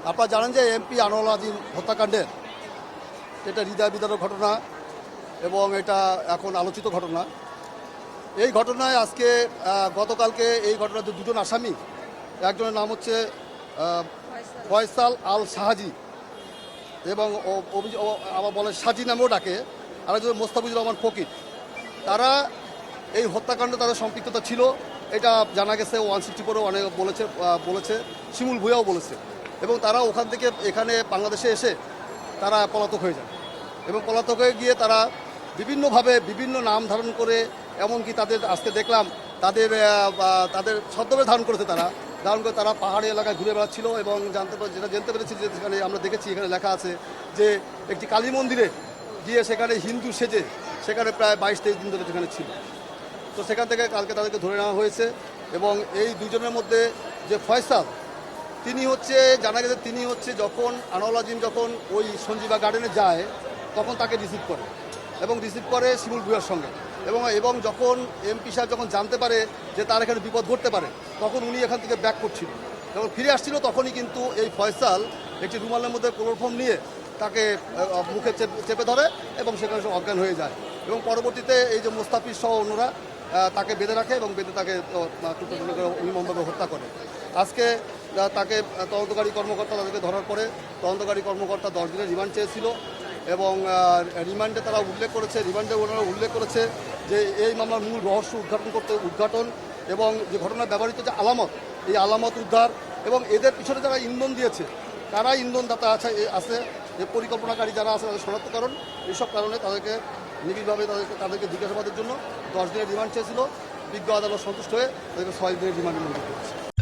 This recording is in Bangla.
আপনারা জানেন যে এমপি আনোয়ার আজিম হত্যাকাণ্ডের এটা হৃদয় বিদারক ঘটনা এবং এটা এখন আলোচিত ঘটনা। এই ঘটনায় আজকে গতকালকে এই ঘটনাতে দুজন আসামি, একজনের নাম হচ্ছে ফয়সাল আল সাহাজি এবং আবার বলে সাজি নামেও ডাকে, আরেকজন মোস্তাফিজুর রহমান ফকির। তারা এই হত্যাকাণ্ডে তাদের সম্পৃক্ততা ছিল এটা জানা গেছে। 164-এও অনেক বলেছে শিমুল ভূঁইয়াও বলেছে। এবং তারা ওখান থেকে এখানে বাংলাদেশে এসে তারা পলাতক হয়ে যায় এবং পলাতক হয়ে গিয়ে তারা বিভিন্নভাবে বিভিন্ন নাম ধারণ করে, এমনকি তাদের আজকে দেখলাম তাদের ছদ্মবেশ ধারণ করেছে। তারা পাহাড়ি এলাকায় ঘুরে বেড়াচ্ছিল এবং জানতে পেরেছি যে সেখানে আমরা দেখেছি, এখানে লেখা আছে যে একটি কালী মন্দিরে গিয়ে সেখানে হিন্দু সেজে সেখানে প্রায় 22-23 দিন ধরে সেখানে ছিল। তো সেখান থেকে কালকে তাদেরকে ধরে নেওয়া হয়েছে এবং এই দুজনের মধ্যে যে ফয়সাল, জানা গেছে তিনি যখন আনোয়ার আজিম যখন ওই সঞ্জীবা গার্ডেনে যায় তখন তাকে রিসিভ করে শিমুল ভূঁইয়ার সঙ্গে এবং যখন এমপি সাহেব যখন জানতে পারে যে তার এখানে বিপদ ঘটতে পারে তখন উনি এখান থেকে ব্যাক করছিল। যখন ফিরে আসছিল তখনই কিন্তু এই ফয়সাল একটি রুমালের মধ্যে ক্লোরোফর্ম নিয়ে তাকে মুখে চেপে ধরে এবং সেখানে সে অজ্ঞান হয়ে যায় এবং পরবর্তীতে এই যে মোস্তাফিজ সহ অন্যরা তাকে বেঁধে রাখে এবং বেঁধে তাকে নির্মমভাবে হত্যা করে। আজকে তাকে তদন্তকারী কর্মকর্তা তাদেরকে ধরার পরে তদন্তকারী কর্মকর্তা 10 দিনের রিমান্ড চেয়েছিল এবং রিমান্ডে ওনারা উল্লেখ করেছে যে এই মামলার মূল রহস্য উদ্ঘাটন এবং যে ঘটনায় ব্যবহৃত যে আলামত, এই আলামত উদ্ধার এবং এদের পিছনে যারা ইন্ধন দিয়েছে, কারা ইন্ধনদাতা আছে এই পরিকল্পনাকারী যারা আছে তাদের শনাক্তকরণ, এইসব কারণে তাদেরকে নিবিড়ভাবে তাদেরকে জিজ্ঞাসাবাদের জন্য 10 দিনের রিমান্ড চেয়েছিল। বিজ্ঞ আদালত সন্তুষ্ট হয়ে তাদেরকে 6 দিনের রিমান্ডে মঞ্জুর করেছে।